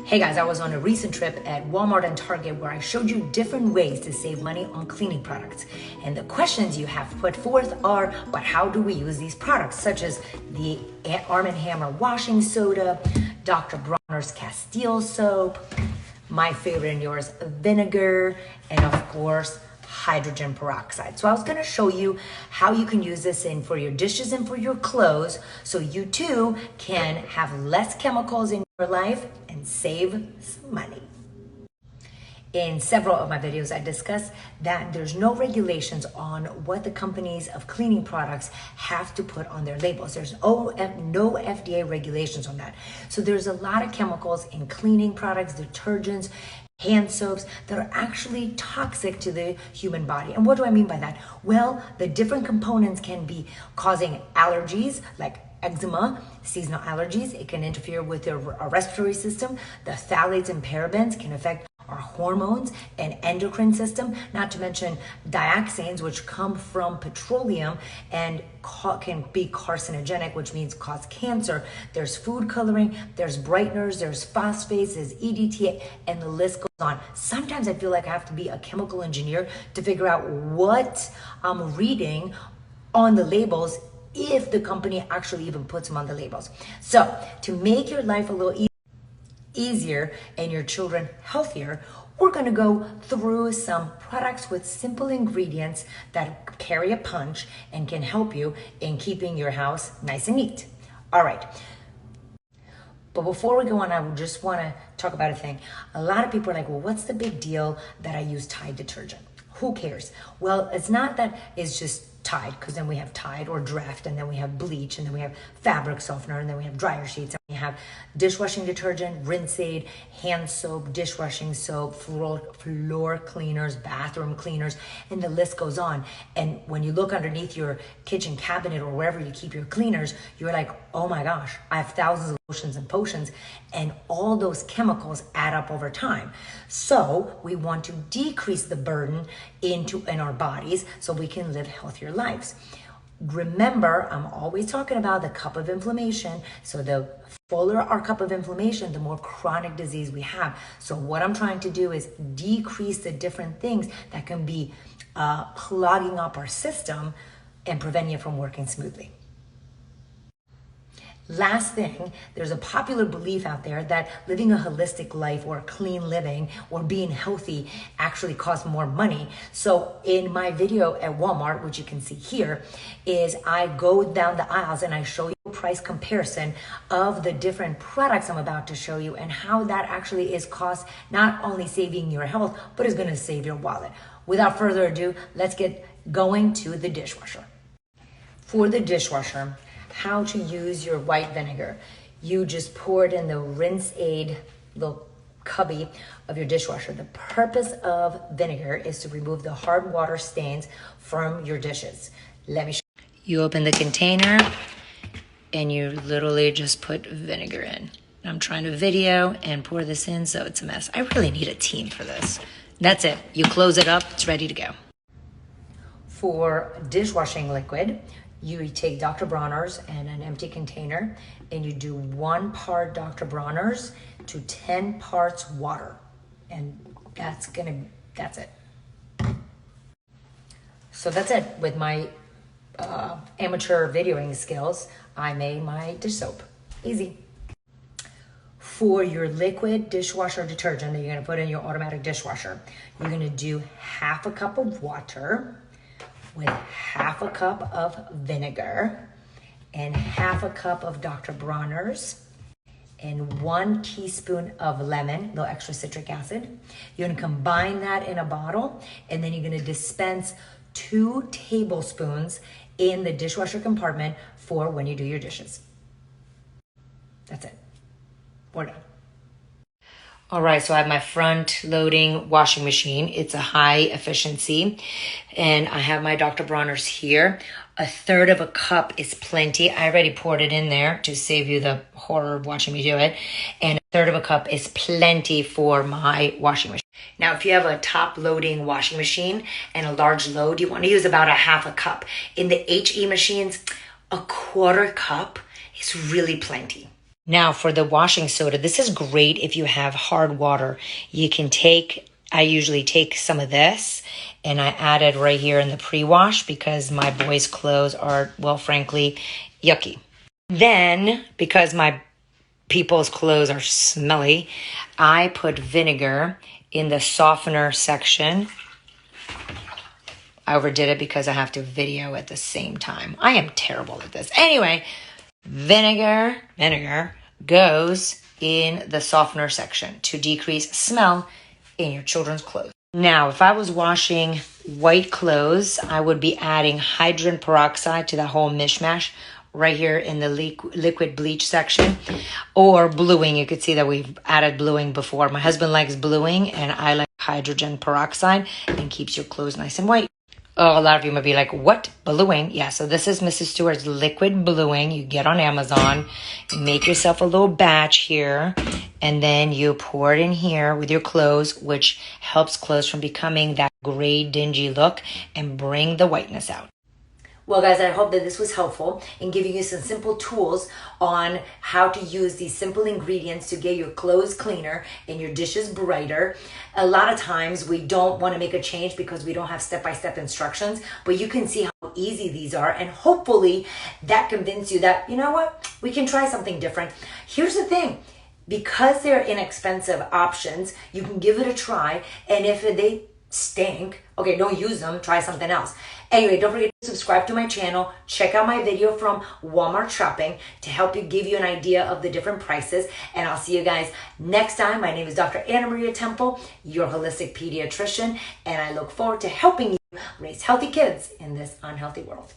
Hey guys, I was on a recent trip at Walmart and Target where I showed you different ways to save money on cleaning products. And the questions you have put forth are, but how do we use these products? Such as the Arm & Hammer washing soda, Dr. Bronner's Castile soap, my favorite and yours, vinegar, and of course, hydrogen peroxide. So I was gonna show you how you can use this for your dishes and for your clothes so you too can have less chemicals in your life and save some money. In several of my videos, I discussed that there's no regulations on what the companies of cleaning products have to put on their labels. There's no FDA regulations on that. So there's a lot of chemicals in cleaning products, detergents, hand soaps that are actually toxic to the human body. And what do I mean by that? Well, the different components can be causing allergies like eczema, seasonal allergies. It can interfere with our respiratory system. The phthalates and parabens can affect our hormones and endocrine system, not to mention dioxins, which come from petroleum and can be carcinogenic, which means cause cancer. There's food coloring, there's brighteners, there's phosphates, there's EDTA, and the list goes on. Sometimes I feel like I have to be a chemical engineer to figure out what I'm reading on the labels if the company actually even puts them on the labels. So to make your life a little easier and your children healthier, we're going to go through some products with simple ingredients that carry a punch and can help you in keeping your house nice and neat. All right. But before we go on, I just want to talk about a thing. A lot of people are like, well, what's the big deal that I use Tide detergent? Who cares? Well, it's not that it's just Tide, because then we have Tide or Draft, and then we have bleach, and then we have fabric softener, and then we have dryer sheets, and we have dishwashing detergent, rinse aid, hand soap, dishwashing soap, floor cleaners, bathroom cleaners, and the list goes on. And when you look underneath your kitchen cabinet or wherever you keep your cleaners, you're like, oh my gosh, I have thousands of lotions and potions, and all those chemicals add up over time. So we want to decrease the burden in our bodies so we can live healthier lives. Remember, I'm always talking about the cup of inflammation. So the fuller our cup of inflammation, the more chronic disease we have. So what I'm trying to do is decrease the different things that can be clogging up our system and preventing it from working smoothly. Last thing, there's a popular belief out there that living a holistic life or clean living or being healthy actually costs more money. So in my video at Walmart, which you can see here, is I go down the aisles and I show you a price comparison of the different products I'm about to show you and how that actually is cost not only saving your health, but is going to save your wallet. Without further ado, let's get going to the dishwasher. For the dishwasher, how to use your white vinegar. You just pour it in the rinse aid little cubby of your dishwasher. The purpose of vinegar is to remove the hard water stains from your dishes. Let me show you. You open the container and you literally just put vinegar in. I'm trying to video and pour this in, so it's a mess. I really need a team for this. That's it. You close it up, it's ready to go. For dishwashing liquid, you take Dr. Bronner's and an empty container, and you do 1 part Dr. Bronner's to 10 parts water. And that's it. So that's it. With my amateur videoing skills, I made my dish soap. Easy. For your liquid dishwasher detergent that you're gonna put in your automatic dishwasher, you're gonna do 1/2 cup of water with 1/2 cup of vinegar and 1/2 cup of Dr. Bronner's and 1 teaspoon of lemon, a little extra citric acid. You're gonna combine that in a bottle, and then you're gonna dispense 2 tablespoons in the dishwasher compartment for when you do your dishes. That's it. We're done. All right, so I have my front loading washing machine. It's a high efficiency. And I have my Dr. Bronner's here. 1/3 cup is plenty. I already poured it in there to save you the horror of watching me do it. And 1/3 cup is plenty for my washing machine. Now, if you have a top loading washing machine and a large load, you want to use about 1/2 cup. In the HE machines, 1/4 cup is really plenty. Now for the washing soda, this is great if you have hard water. You can I usually take some of this and I add it right here in the pre-wash because my boys' clothes are, well, frankly, yucky. Then, because my people's clothes are smelly, I put vinegar in the softener section. I overdid it because I have to video at the same time. I am terrible at this. Anyway, vinegar goes in the softener section to decrease smell in your children's clothes. Now, if I was washing white clothes, I would be adding hydrogen peroxide to that whole mishmash right here in the liquid bleach section, or bluing. You could see that we've added bluing before. My husband likes bluing and I like hydrogen peroxide, and keeps your clothes nice and white. Oh, a lot of you might be like, what? Bluing? Yeah, so this is Mrs. Stewart's liquid bluing. You get on Amazon, you make yourself a little batch here, and then you pour it in here with your clothes, which helps clothes from becoming that gray, dingy look and bring the whiteness out. Well, guys, I hope that this was helpful in giving you some simple tools on how to use these simple ingredients to get your clothes cleaner and your dishes brighter. A lot of times we don't want to make a change because we don't have step-by-step instructions, but you can see how easy these are, and hopefully that convinces you that, you know what, we can try something different. Here's the thing. Because they're inexpensive options, you can give it a try, and if they stink, okay, don't use them, try something else. Anyway, don't forget to subscribe to my channel. Check out my video from Walmart shopping to help give you an idea of the different prices. And I'll see you guys next time. My name is Dr. Anna Maria Temple, your holistic pediatrician, and I look forward to helping you raise healthy kids in this unhealthy world.